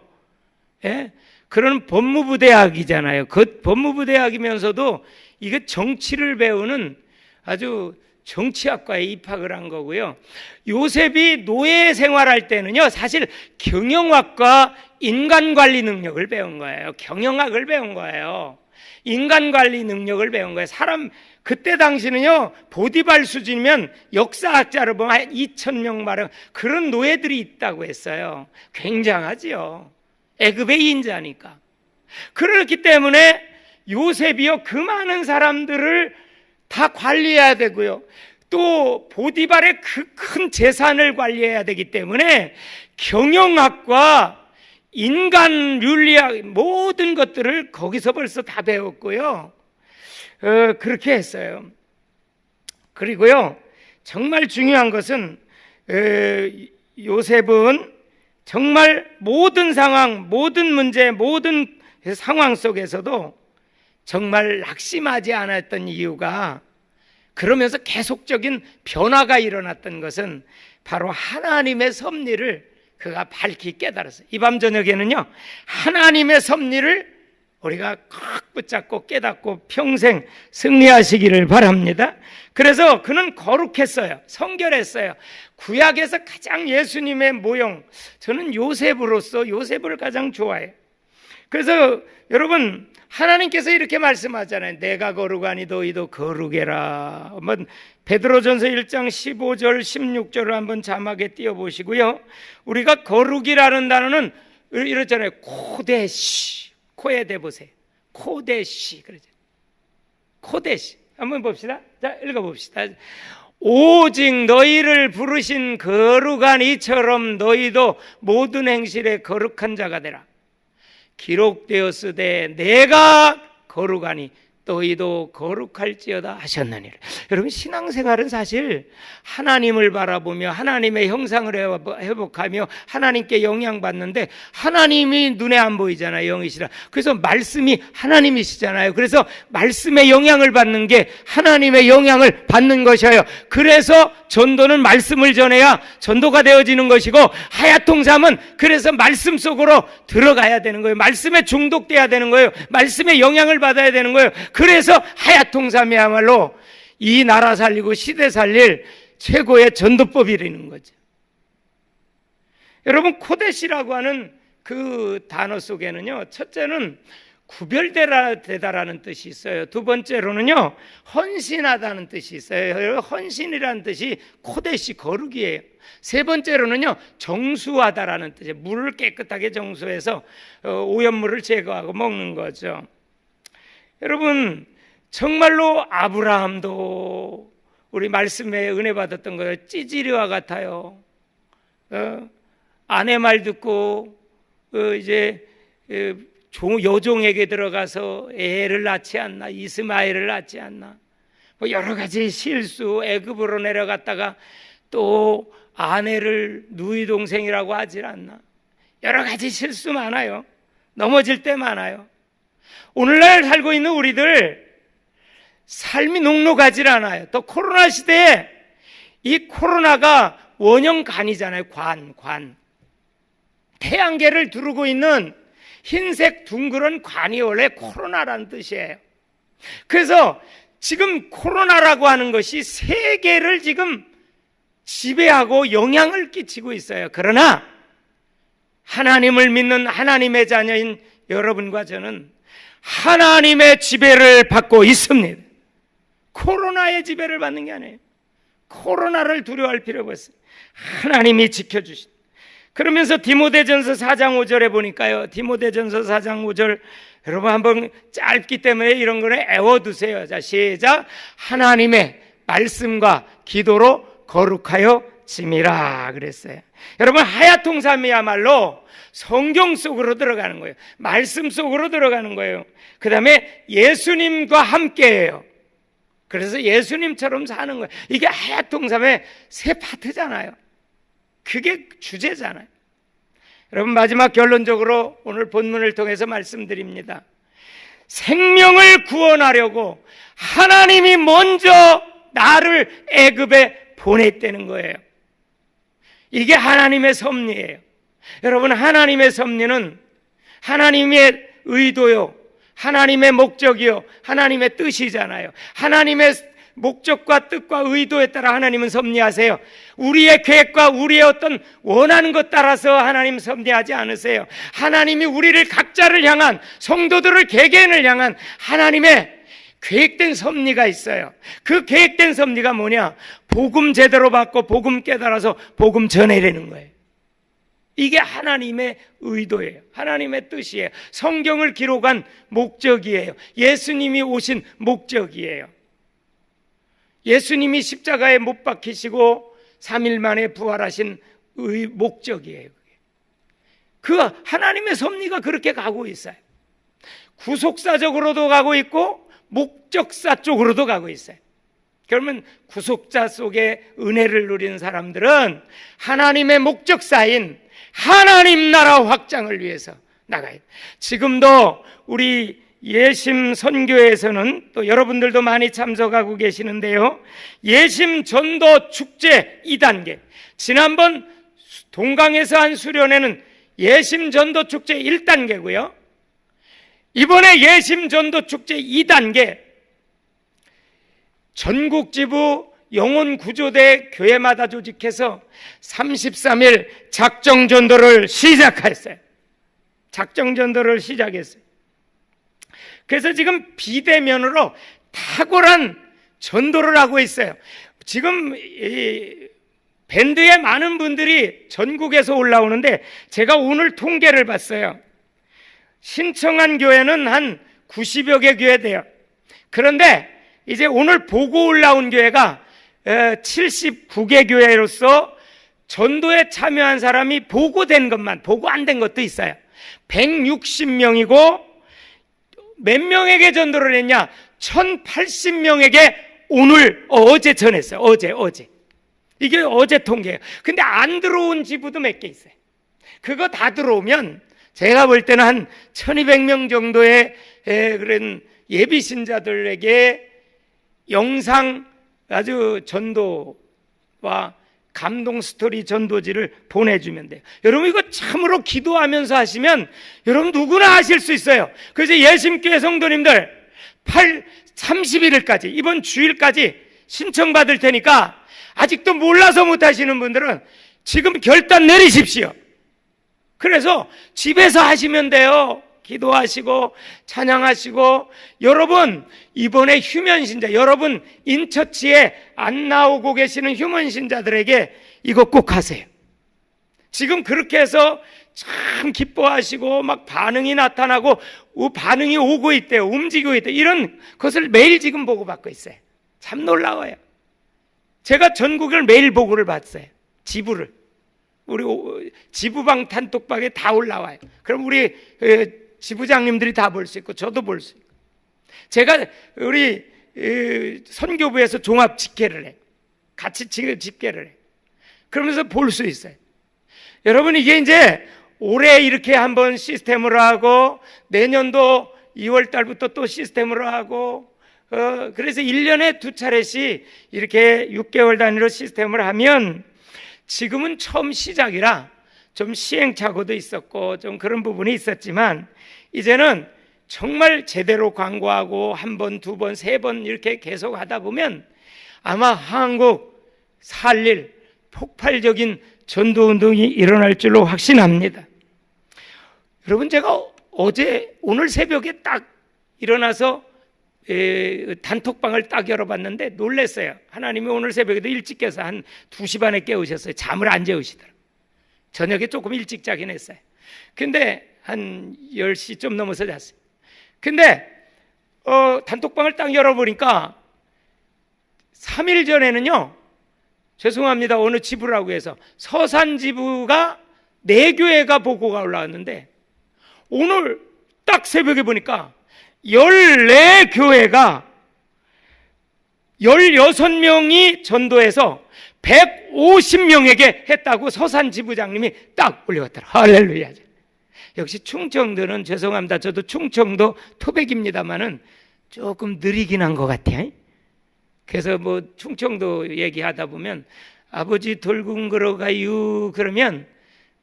예? 그런 법무부 대학이잖아요. 그 법무부 대학이면서도 이게 정치를 배우는 아주 정치학과에 입학을 한 거고요. 요셉이 노예 생활할 때는요, 사실 경영학과 인간관리 능력을 배운 거예요. 경영학을 배운 거예요. 인간관리 능력을 배운 거예요. 그때 당시는요, 보디발 수준이면 역사학자로 보면 한 2,000명 말은 그런 노예들이 있다고 했어요. 굉장하지요. 애굽의 인자니까. 그렇기 때문에 요셉이요, 그 많은 사람들을 다 관리해야 되고요, 또 보디발의 그 큰 재산을 관리해야 되기 때문에 경영학과 인간 윤리학 모든 것들을 거기서 벌써 다 배웠고요. 그렇게 했어요. 그리고요, 정말 중요한 것은 요셉은 정말 모든 상황, 모든 문제, 모든 상황 속에서도 정말 낙심하지 않았던 이유가, 그러면서 계속적인 변화가 일어났던 것은 바로 하나님의 섭리를 그가 밝히 깨달았어요. 이 밤 저녁에는요, 하나님의 섭리를 우리가 꽉 붙잡고 깨닫고 평생 승리하시기를 바랍니다. 그래서 그는 거룩했어요. 성결했어요. 구약에서 가장 예수님의 모형, 저는 요셉으로서 요셉을 가장 좋아해요. 그래서 여러분, 하나님께서 이렇게 말씀하잖아요. 내가 거룩하니 너희도 거룩해라. 한번 베드로전서 1장 15절 16절을 한번 자막에 띄워보시고요. 우리가 거룩이라는 단어는 이렇잖아요. 코데시, 코에 대보세요. 코데시, 그러죠. 코데시. 한번 봅시다. 자, 읽어봅시다. 오직 너희를 부르신 거룩한 이처럼 너희도 모든 행실에 거룩한 자가 되라. 기록되었으되 내가 거룩하니 너희도 거룩할지어다 하셨느니라. 여러분, 신앙생활은 사실 하나님을 바라보며 하나님의 형상을 회복하며 하나님께 영향받는데, 하나님이 눈에 안 보이잖아요. 영이시라. 그래서 말씀이 하나님이시잖아요. 그래서 말씀의 영향을 받는 게 하나님의 영향을 받는 것이에요. 그래서 전도는 말씀을 전해야 전도가 되어지는 것이고, 하야통삼은 그래서 말씀 속으로 들어가야 되는 거예요. 말씀에 중독돼야 되는 거예요. 말씀의 영향을 받아야 되는 거예요. 그래서 하야통삼이야말로 이 나라 살리고 시대 살릴 최고의 전도법이라는 거죠. 여러분, 코데시라고 하는 그 단어 속에는요, 첫째는 구별되다라는 뜻이 있어요. 두 번째로는요, 헌신하다는 뜻이 있어요. 헌신이라는 뜻이 코데시, 거룩이에요. 세 번째로는요, 정수하다라는 뜻이에요. 물을 깨끗하게 정수해서 오염물을 제거하고 먹는 거죠. 여러분, 정말로 아브라함도 우리 말씀에 은혜 받았던 거예요. 찌질이와 같아요. 아내 말 듣고 이제 여종에게 들어가서 애를 낳지 않나, 이스마엘을 낳지 않나, 뭐 여러 가지 실수, 애굽으로 내려갔다가 또 아내를 누이 동생이라고 하질 않나, 여러 가지 실수 많아요. 넘어질 때 많아요. 오늘날 살고 있는 우리들 삶이 녹록하지 않아요. 또 코로나 시대에 이 코로나가 원형관이잖아요. 관. 태양계를 두르고 있는 흰색 둥그런 관이 원래 코로나라는 뜻이에요. 그래서 지금 코로나라고 하는 것이 세계를 지금 지배하고 영향을 끼치고 있어요. 그러나 하나님을 믿는 하나님의 자녀인 여러분과 저는 하나님의 지배를 받고 있습니다. 코로나의 지배를 받는 게 아니에요. 코로나를 두려워할 필요가 없어요. 하나님이 지켜주신. 그러면서 디모데전서 4장 5절에 보니까요, 디모데전서 4장 5절, 여러분 한번 짧기 때문에 이런 거는 애워두세요. 자, 시작. 하나님의 말씀과 기도로 거룩하여 짐이라 그랬어요. 여러분, 하야통삼이야말로 성경 속으로 들어가는 거예요. 말씀 속으로 들어가는 거예요. 그 다음에 예수님과 함께해요. 그래서 예수님처럼 사는 거예요. 이게 하야통삼의 세 파트잖아요. 그게 주제잖아요. 여러분, 마지막 결론적으로 오늘 본문을 통해서 말씀드립니다. 생명을 구원하려고 하나님이 먼저 나를 애굽에 보냈다는 거예요. 이게 하나님의 섭리예요. 여러분, 하나님의 섭리는 하나님의 의도요, 하나님의 목적이요, 하나님의 뜻이잖아요. 하나님의 목적과 뜻과 의도에 따라 하나님은 섭리하세요. 우리의 계획과 우리의 어떤 원하는 것 따라서 하나님 섭리하지 않으세요. 하나님이 우리를 각자를 향한, 성도들을 개개인을 향한 하나님의 계획된 섭리가 있어요. 그 계획된 섭리가 뭐냐? 복음 제대로 받고 복음 깨달아서 복음 전해내는 거예요. 이게 하나님의 의도예요. 하나님의 뜻이에요. 성경을 기록한 목적이에요. 예수님이 오신 목적이에요. 예수님이 십자가에 못 박히시고 3일 만에 부활하신 목적이에요. 그 하나님의 섭리가 그렇게 가고 있어요. 구속사적으로도 가고 있고 목적사 쪽으로도 가고 있어요. 그러면 구속자 속에 은혜를 누리는 사람들은 하나님의 목적사인 하나님 나라 확장을 위해서 나가요. 지금도 우리 예심 선교에서는 또 여러분들도 많이 참석하고 계시는데요, 예심 전도 축제 2단계, 지난번 동강에서 한 수련회는 예심 전도 축제 1단계고요, 이번에 예심 전도 축제 2단계, 전국 지부 영혼 구조대 교회마다 조직해서 33일 작정 전도를 시작했어요. 작정 전도를 시작했어요. 그래서 지금 비대면으로 탁월한 전도를 하고 있어요. 지금 이 밴드에 많은 분들이 전국에서 올라오는데 제가 오늘 통계를 봤어요. 신청한 교회는 한 90여 개 교회 돼요. 그런데 이제 오늘 보고 올라온 교회가 79개 교회로서 전도에 참여한 사람이 보고된 것만, 보고 안 된 것도 있어요. 160명이고 몇 명에게 전도를 했냐? 1080명에게 어제 전했어요. 어제. 이게 어제 통계예요. 근데 안 들어온 지부도 몇 개 있어요. 그거 다 들어오면 제가 볼 때는 한 1200명 정도의 그런 예비 신자들에게 영상 아주 전도와 감동 스토리 전도지를 보내주면 돼요. 여러분, 이거 참으로 기도하면서 하시면 여러분 누구나 하실 수 있어요. 그래서 예심교회 성도님들 31일까지 이번 주일까지 신청받을 테니까 아직도 몰라서 못 하시는 분들은 지금 결단 내리십시오. 그래서 집에서 하시면 돼요. 기도하시고 찬양하시고. 여러분, 이번에 휴면 신자, 여러분 인처치에 안 나오고 계시는 휴면 신자들에게 이거 꼭 하세요. 지금 그렇게 해서 참 기뻐하시고 막 반응이 나타나고 반응이 오고 있대요. 움직이고 있대요. 이런 것을 매일 지금 보고받고 있어요. 참 놀라워요. 제가 전국을 매일 보고를 받았어요. 지부를. 우리 지부방 단톡방에 다 올라와요. 그럼 우리 지부장님들이 다 볼 수 있고 저도 볼 수 있고. 제가 우리 선교부에서 종합 집계를 해. 같이 집계를 해. 그러면서 볼 수 있어요. 여러분, 이게 이제 올해 이렇게 한번 시스템으로 하고 내년도 2월 달부터 또 시스템으로 하고 그래서 1년에 2차례씩 이렇게 6개월 단위로 시스템을 하면 지금은 처음 시작이라 좀 시행착오도 있었고 좀 그런 부분이 있었지만 이제는 정말 제대로 광고하고 한 번, 두 번, 세 번 이렇게 계속 하다 보면 아마 한국 살릴 폭발적인 전도운동이 일어날 줄로 확신합니다. 여러분, 제가 오늘 새벽에 딱 일어나서 단톡방을 딱 열어봤는데 놀랐어요. 하나님이 오늘 새벽에도 일찍 깨서 한 2시 반에 깨우셨어요. 잠을 안 재우시더라고요. 저녁에 조금 일찍 자긴 했어요. 근데 한 10시 좀 넘어서 잤어요. 근데 단톡방을 딱 열어보니까 3일 전에는요 죄송합니다, 어느 지부라고 해서 서산 지부가 4교회가 보고가 올라왔는데 오늘 딱 새벽에 보니까 14교회가 16명이 전도해서 150명에게 했다고 서산 지부장님이 딱 올려왔더라. 할렐루야. 역시 충청도는, 죄송합니다, 저도 충청도 토백입니다만은 조금 느리긴 한 것 같아요. 그래서 뭐 충청도 얘기하다 보면 아버지 돌군 걸어가유 그러면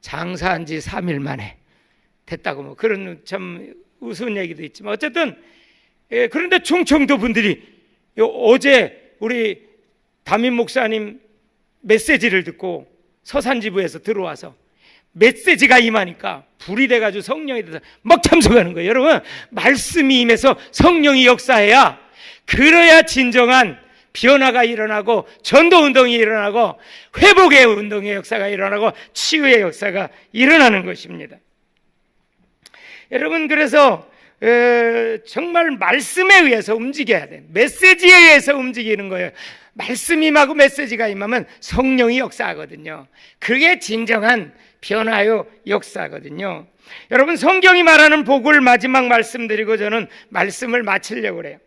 장사한 지 3일 만에 됐다고 뭐 그런 참 우스운 얘기도 있지만 어쨌든 그런데 충청도 분들이 어제 우리 담임 목사님 메시지를 듣고 서산지부에서 들어와서 메시지가 임하니까 불이 돼가지고 성령이 돼서 막 참석하는 거예요. 여러분, 말씀이 임해서 성령이 역사해야, 그래야 진정한 변화가 일어나고 전도운동이 일어나고 회복의 운동의 역사가 일어나고 치유의 역사가 일어나는 것입니다. 여러분, 그래서 정말 말씀에 의해서 움직여야 돼. 메시지에 의해서 움직이는 거예요. 말씀이 임하고 메시지가 임하면 성령이 역사하거든요. 그게 진정한 변화요 역사거든요. 여러분, 성경이 말하는 복을 마지막 말씀드리고 저는 말씀을 마치려고 그래요.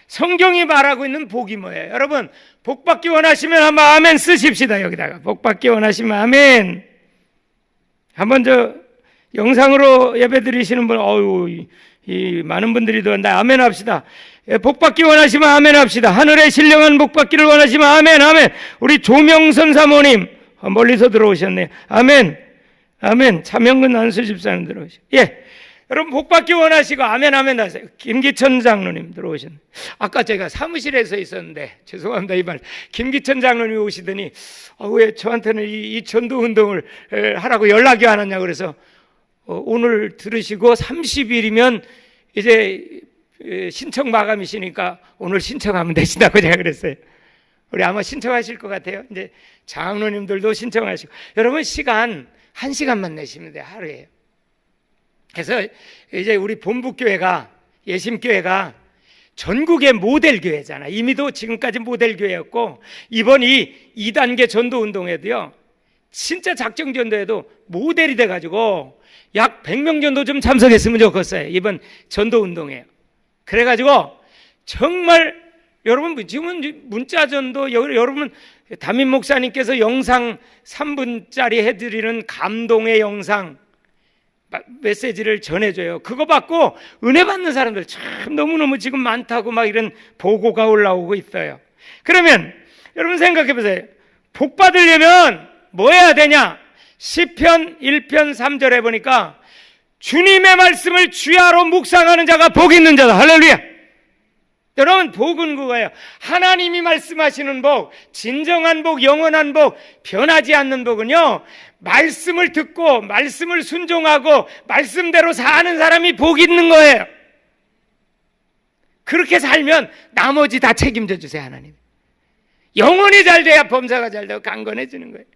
성경이 말하고 있는 복이 뭐예요? 여러분, 복 받기 원하시면 한번 아멘 쓰십시다. 여기다가 복 받기 원하시면 아멘. 한번 저 영상으로 예배 드리시는 분, 이 많은 분들이 들어온다. 아멘 합시다. 복 받기 원하시면 아멘 합시다. 하늘의 신령한 복 받기를 원하시면 아멘, 아멘. 우리 조명선 사모님 멀리서 들어오셨네요. 아멘, 아멘. 차명근 안수 집사님 들어오셨. 예, 여러분 복 받기 원하시고 아멘, 아멘 하세요. 김기천 장로님 들어오셨네. 아까 제가 사무실에서 있었는데 죄송합니다, 이 말. 김기천 장로님이 오시더니 왜 저한테는 이 전도 운동을 하라고 연락이 안 왔냐 그래서 오늘 들으시고 30일이면 이제 신청 마감이시니까 오늘 신청하면 되신다고 제가 그랬어요. 우리 아마 신청하실 것 같아요. 이제 장로님들도 신청하시고. 여러분, 시간 1시간만 내시면 돼요, 하루에. 그래서 이제 우리 본부교회가, 예심교회가 전국의 모델교회잖아. 이미도 지금까지 모델교회였고, 이번 이 2단계 전도운동에도요, 진짜 작정전도에도 모델이 돼가지고 약 100명 정도 좀 참석했으면 좋겠어요, 이번 전도운동에. 그래가지고 정말 여러분, 지금은 문자전도, 여러분 담임 목사님께서 영상 3분짜리 해드리는 감동의 영상 메시지를 전해줘요. 그거 받고 은혜 받는 사람들 참 너무너무 지금 많다고 막 이런 보고가 올라오고 있어요. 그러면 여러분 생각해 보세요. 복 받으려면 뭐 해야 되냐? 시편 1편 3절에 보니까 주님의 말씀을 주야로 묵상하는 자가 복 있는 자다. 할렐루야. 여러분, 복은 그거예요. 하나님이 말씀하시는 복, 진정한 복, 영원한 복, 변하지 않는 복은요, 말씀을 듣고 말씀을 순종하고 말씀대로 사는 사람이 복 있는 거예요. 그렇게 살면 나머지 다 책임져 주세요, 하나님. 영원히 잘 돼야 범사가 잘 되고 강건해지는 거예요.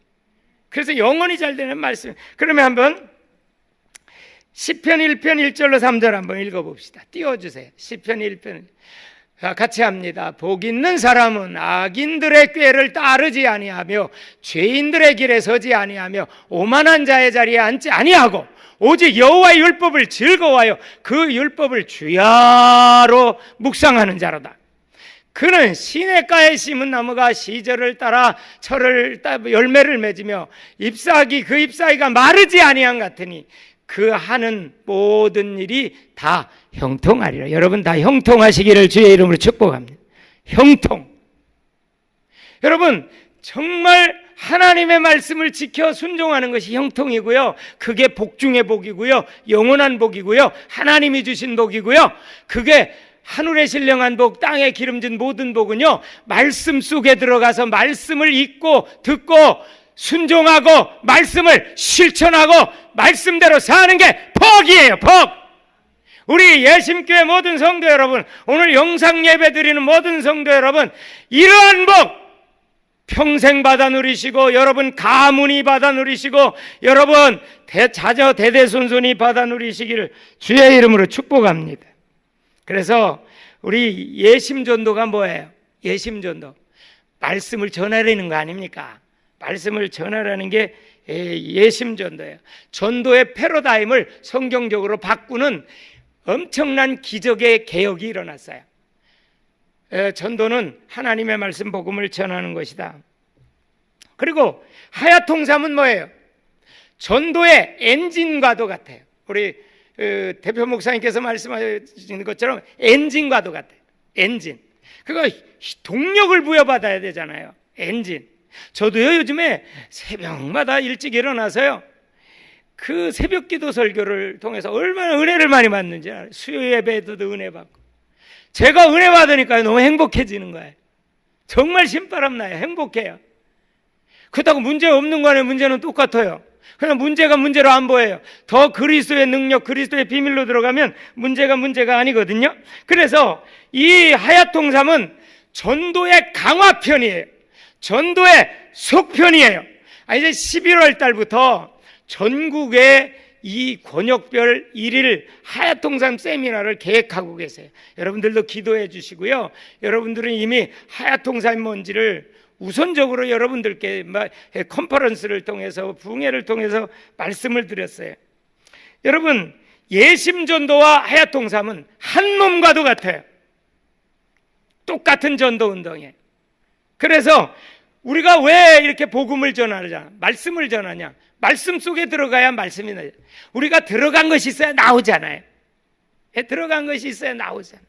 그래서 영원히 잘 되는 말씀. 그러면 한번 시편 1편 1절로 3절 한번 읽어봅시다. 띄워주세요. 시편 1편. 같이 합니다. 복 있는 사람은 악인들의 꾀를 따르지 아니하며 죄인들의 길에 서지 아니하며 오만한 자의 자리에 앉지 아니하고 오직 여호와의 율법을 즐거워하여 그 율법을 주야로 묵상하는 자로다. 그는 시냇가에 심은 나무가 시절을 따라 철을 따 열매를 맺으며 잎사귀 그 잎사귀가 마르지 아니한 같으니 그 하는 모든 일이 다 형통하리라. 여러분 다 형통하시기를 주의 이름으로 축복합니다. 형통. 여러분, 정말 하나님의 말씀을 지켜 순종하는 것이 형통이고요, 그게 복 중의 복이고요, 영원한 복이고요, 하나님이 주신 복이고요, 그게 하늘의 신령한 복, 땅에 기름진 모든 복은요, 말씀 속에 들어가서 말씀을 읽고 듣고 순종하고 말씀을 실천하고 말씀대로 사는 게 복이에요. 복. 우리 예심교회 모든 성도 여러분, 오늘 영상 예배 드리는 모든 성도 여러분, 이러한 복 평생 받아 누리시고, 여러분 가문이 받아 누리시고, 여러분 자녀 대대손손이 받아 누리시기를 주의 이름으로 축복합니다. 그래서 우리 예심전도가 뭐예요? 예심전도 말씀을 전하려는 거 아닙니까? 말씀을 전하라는 게 예심 전도예요. 전도의 패러다임을 성경적으로 바꾸는 엄청난 기적의 개혁이 일어났어요. 전도는 하나님의 말씀 복음을 전하는 것이다. 그리고 하야통삼은 뭐예요? 전도의 엔진과도 같아요. 우리 대표 목사님께서 말씀하신 것처럼 엔진과도 같아요. 엔진. 그거 동력을 부여받아야 되잖아요. 엔진. 저도요, 요즘에 새벽마다 일찍 일어나서요, 그 새벽 기도 설교를 통해서 얼마나 은혜를 많이 받는지 알아요. 수요 예배에도 은혜 받고. 제가 은혜 받으니까 너무 행복해지는 거예요. 정말 신바람 나요. 행복해요. 그렇다고 문제 없는 거 아니에요. 문제는 똑같아요. 그냥 문제가 문제로 안 보여요. 더 그리스도의 능력, 그리스도의 비밀로 들어가면 문제가 아니거든요. 그래서 이 하야통삼은 전도의 강화편이에요. 전도의 속편이에요. 이제 11월 달부터 전국에 이 권역별 1일 하야통삼 세미나를 계획하고 계세요. 여러분들도 기도해 주시고요. 여러분들은 이미 하야통삼이 뭔지를 우선적으로 여러분들께 컨퍼런스를 통해서, 부흥회를 통해서 말씀을 드렸어요. 여러분, 예심전도와 하야통삼은 한 몸과도 같아요. 똑같은 전도 운동이에요. 그래서 우리가 왜 이렇게 복음을 전하냐, 말씀을 전하냐? 말씀 속에 들어가야 말씀이 나요. 우리가 들어간 것이 있어야 나오잖아요. 들어간 것이 있어야 나오잖아요.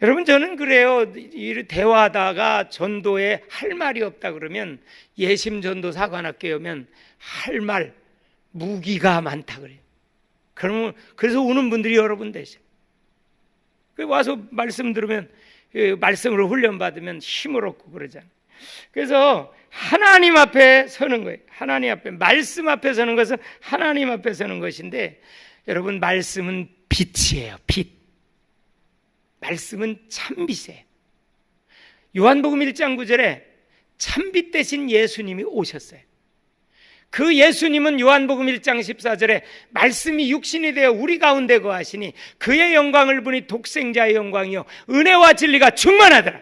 여러분, 저는 그래요. 대화하다가 전도에 할 말이 없다 그러면, 예심전도 사관학교에 오면 할 말, 무기가 많다 그래요. 그래서 오는 분들이 여러분 되셔요. 와서 말씀 들으면, 말씀으로 훈련받으면 힘을 얻고 그러잖아요. 그래서 하나님 앞에 서는 거예요. 하나님 앞에, 말씀 앞에 서는 것은 하나님 앞에 서는 것인데, 여러분, 말씀은 빛이에요. 빛. 말씀은 참빛이에요. 요한복음 1장 9절에 참빛 대신 예수님이 오셨어요. 그 예수님은 요한복음 1장 14절에 말씀이 육신이 되어 우리 가운데 거하시니 그의 영광을 보니 독생자의 영광이요 은혜와 진리가 충만하더라.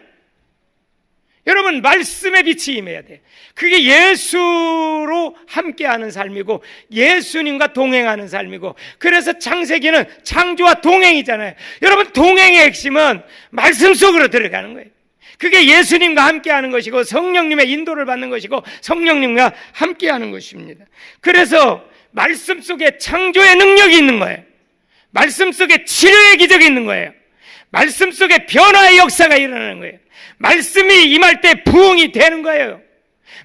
여러분, 말씀의 빛이 임해야 돼요. 그게 예수로 함께하는 삶이고 예수님과 동행하는 삶이고, 그래서 창세기는 창조와 동행이잖아요. 여러분, 동행의 핵심은 말씀 속으로 들어가는 거예요. 그게 예수님과 함께하는 것이고 성령님의 인도를 받는 것이고 성령님과 함께하는 것입니다. 그래서 말씀 속에 창조의 능력이 있는 거예요. 말씀 속에 치료의 기적이 있는 거예요. 말씀 속에 변화의 역사가 일어나는 거예요. 말씀이 임할 때 부흥이 되는 거예요.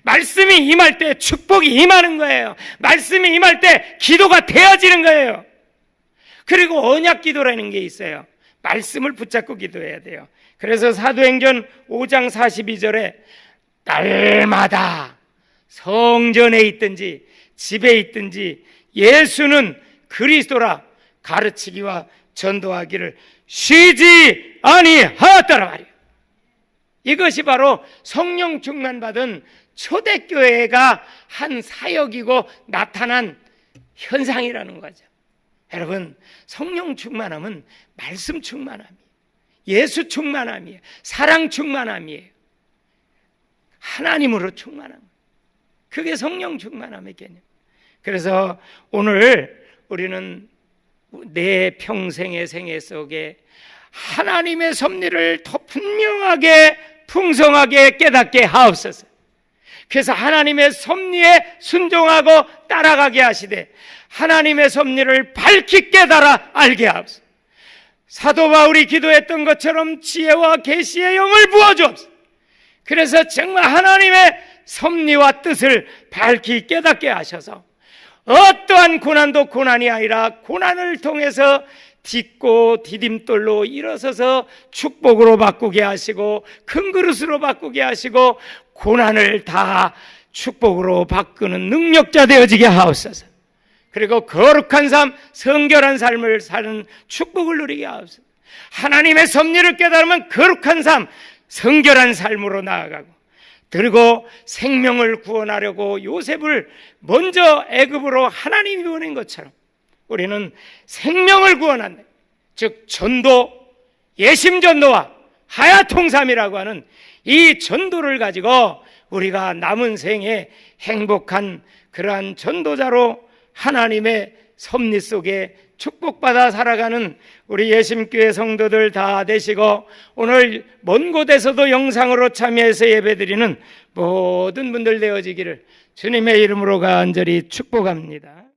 말씀이 임할 때 축복이 임하는 거예요. 말씀이 임할 때 기도가 되어지는 거예요. 그리고 언약 기도라는 게 있어요. 말씀을 붙잡고 기도해야 돼요. 그래서 사도행전 5장 42절에 날마다 성전에 있든지 집에 있든지 예수는 그리스도라 가르치기와 전도하기를 쉬지 아니하였더라 말이에요. 이것이 바로 성령 충만 받은 초대교회가 한 사역이고 나타난 현상이라는 거죠. 여러분, 성령 충만함은 말씀 충만함이에요. 예수 충만함이에요. 사랑 충만함이에요. 하나님으로 충만함. 그게 성령 충만함의 개념. 그래서 오늘 우리는 내 평생의 생애 속에 하나님의 섭리를 더 분명하게 풍성하게 깨닫게 하옵소서. 그래서 하나님의 섭리에 순종하고 따라가게 하시되 하나님의 섭리를 밝히 깨달아 알게 하옵소서. 사도 바울이 기도했던 것처럼 지혜와 계시의 영을 부어주옵소서. 그래서 정말 하나님의 섭리와 뜻을 밝히 깨닫게 하셔서 어떠한 고난도 고난이 아니라 고난을 통해서 딛고 디딤돌로 일어서서 축복으로 바꾸게 하시고 큰 그릇으로 바꾸게 하시고 고난을 다 축복으로 바꾸는 능력자 되어지게 하옵소서. 그리고 거룩한 삶, 성결한 삶을 사는 축복을 누리게 하옵소서. 하나님의 섭리를 깨달으면 거룩한 삶, 성결한 삶으로 나아가고, 그리고 생명을 구원하려고 요셉을 먼저 애굽으로 하나님이 보낸 것처럼 우리는 생명을 구원한다. 즉 전도, 예심전도와 하야통삼이라고 하는 이 전도를 가지고 우리가 남은 생에 행복한 그러한 전도자로 하나님의 섭리 속에 축복받아 살아가는 우리 예심교회 성도들 다 되시고, 오늘 먼 곳에서도 영상으로 참여해서 예배드리는 모든 분들 되어지기를 주님의 이름으로 간절히 축복합니다.